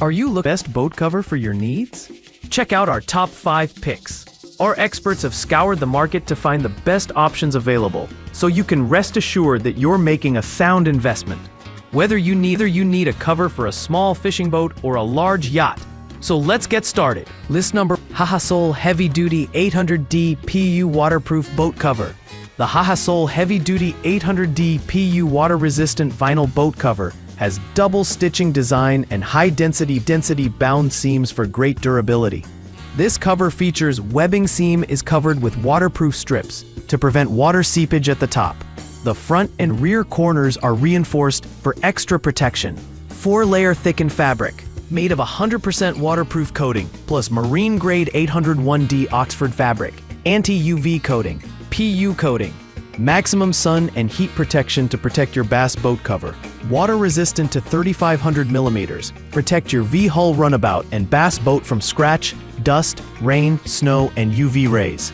Are you looking for the best boat cover for your needs? Check out our top 5 picks. Our experts have scoured the market to find the best options available, so you can rest assured that you're making a sound investment. Whether you need a cover for a small fishing boat or a large yacht. So let's get started. List number: Hahasol Heavy Duty 800D PU Waterproof Boat Cover. The Hahasol Heavy Duty 800D PU Water Resistant Vinyl Boat Cover has double stitching design and high density bound seams for great durability. This cover features webbing. Seam is covered with waterproof strips to prevent water seepage at the top. The front and rear corners are reinforced for extra protection. 4-layer thickened fabric made of 100% waterproof coating plus marine grade 801D Oxford fabric, anti-UV coating, PU coating, maximum sun and heat protection to protect your bass boat cover. Water resistant to 3500 millimeters. Protect your V-hull runabout and bass boat from scratch, dust, rain, snow, and UV rays.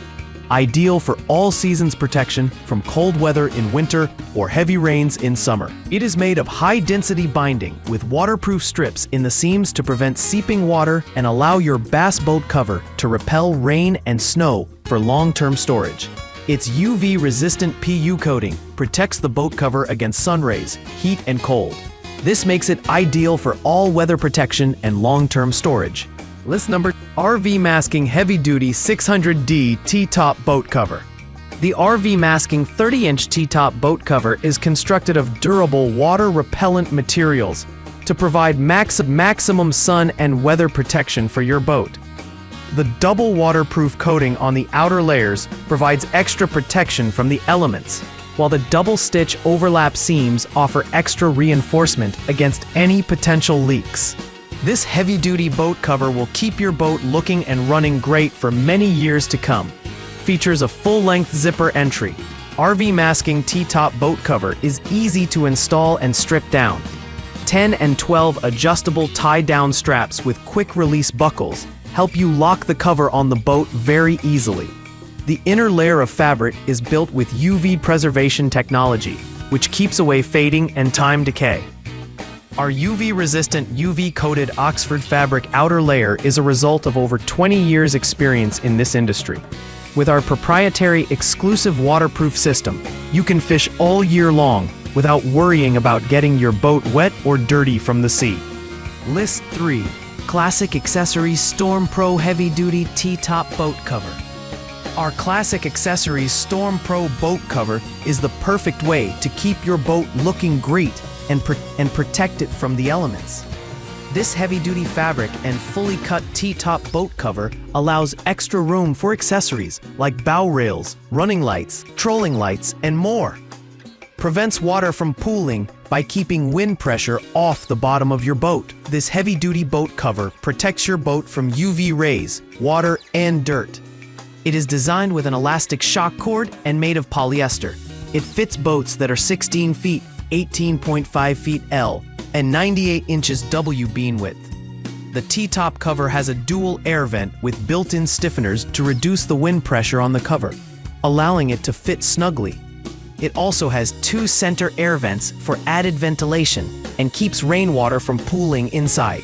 Ideal for all seasons protection from cold weather in winter or heavy rains in summer. It is made of high-density binding with waterproof strips in the seams to prevent seeping water and allow your bass boat cover to repel rain and snow for long-term storage. Its UV-resistant PU coating protects the boat cover against sun rays, heat, and cold. This makes it ideal for all weather protection and long-term storage. List number: RV Masking Heavy Duty 600D T-Top Boat Cover. The RV Masking 30-inch T-Top boat cover is constructed of durable water-repellent materials to provide maximum sun and weather protection for your boat. The double waterproof coating on the outer layers provides extra protection from the elements, while the double-stitch overlap seams offer extra reinforcement against any potential leaks. This heavy-duty boat cover will keep your boat looking and running great for many years to come. Features a full-length zipper entry. RV Masking T-Top boat cover is easy to install and strip down. 10 and 12 adjustable tie-down straps with quick-release buckles help you lock the cover on the boat very easily. The inner layer of fabric is built with UV preservation technology, which keeps away fading and time decay. Our UV-resistant, UV-coated Oxford fabric outer layer is a result of over 20 years' experience in this industry. With our proprietary exclusive waterproof system, you can fish all year long without worrying about getting your boat wet or dirty from the sea. List 3. Classic Accessories Storm Pro Heavy Duty T-Top Boat Cover. Our Classic Accessories Storm Pro Boat Cover is the perfect way to keep your boat looking great and protect it from the elements. This heavy-duty fabric and fully cut T-top boat cover allows extra room for accessories like bow rails, running lights, trolling lights, and more. Prevents water from pooling by keeping wind pressure off the bottom of your boat. This heavy-duty boat cover protects your boat from UV rays, water, and dirt. It is designed with an elastic shock cord and made of polyester. It fits boats that are 16 feet, 18.5 feet L, and 98 inches W beam width. The T-top cover has a dual air vent with built-in stiffeners to reduce the wind pressure on the cover, allowing it to fit snugly. It also has 2 center air vents for added ventilation and keeps rainwater from pooling inside.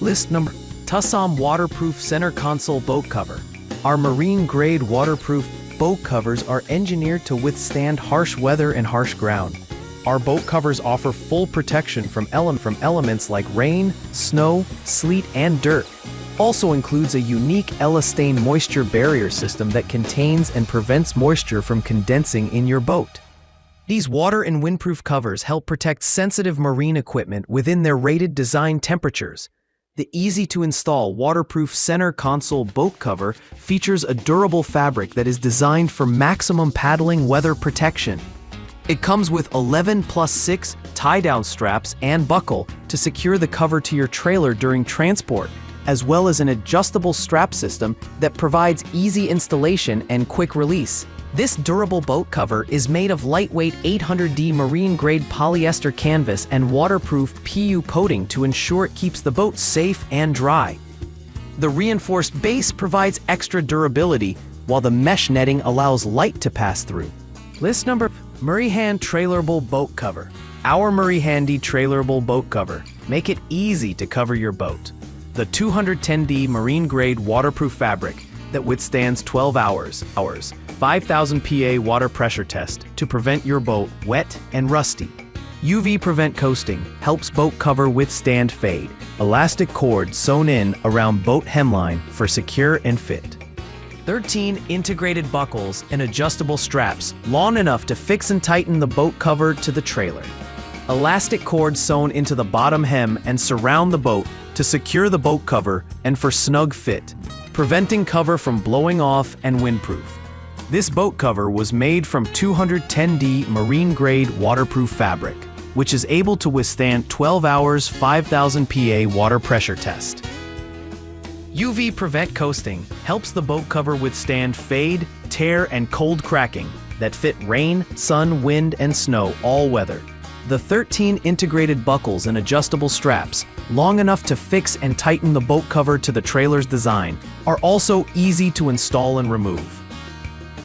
List number: Tussauds Waterproof Center Console Boat Cover. Our marine-grade waterproof boat covers are engineered to withstand harsh weather and harsh ground. Our boat covers offer full protection from elements like rain, snow, sleet, and dirt. Also includes a unique Elastane moisture barrier system that contains and prevents moisture from condensing in your boat. These water and windproof covers help protect sensitive marine equipment within their rated design temperatures. The easy-to-install waterproof center console boat cover features a durable fabric that is designed for maximum paddling weather protection. It comes with 11+6 tie-down straps and buckle to secure the cover to your trailer during transport, as well as an adjustable strap system that provides easy installation and quick release. This durable boat cover is made of lightweight 800D marine-grade polyester canvas and waterproof PU coating to ensure it keeps the boat safe and dry. The reinforced base provides extra durability, while the mesh netting allows light to pass through. List number: Murray Hand Trailerable Boat Cover. Our Murray Handy Trailerable Boat Cover make it easy to cover your boat. The 210D marine-grade waterproof fabric that withstands 12 hours, 5,000 PA water pressure test to prevent your boat wet and rusty. UV Prevent Coasting helps boat cover withstand fade. Elastic cord sewn in around boat hemline for secure and fit. 13 integrated buckles and adjustable straps long enough to fix and tighten the boat cover to the trailer. Elastic cord sewn into the bottom hem and surround the boat to secure the boat cover and for snug fit, preventing cover from blowing off and windproof. This boat cover was made from 210D marine-grade waterproof fabric, which is able to withstand 12 hours 5,000 PA water pressure test. UV Prevent Coasting helps the boat cover withstand fade, tear, and cold cracking that fit rain, sun, wind, and snow all weather. The 13 integrated buckles and adjustable straps, long enough to fix and tighten the boat cover to the trailer's design, are also easy to install and remove.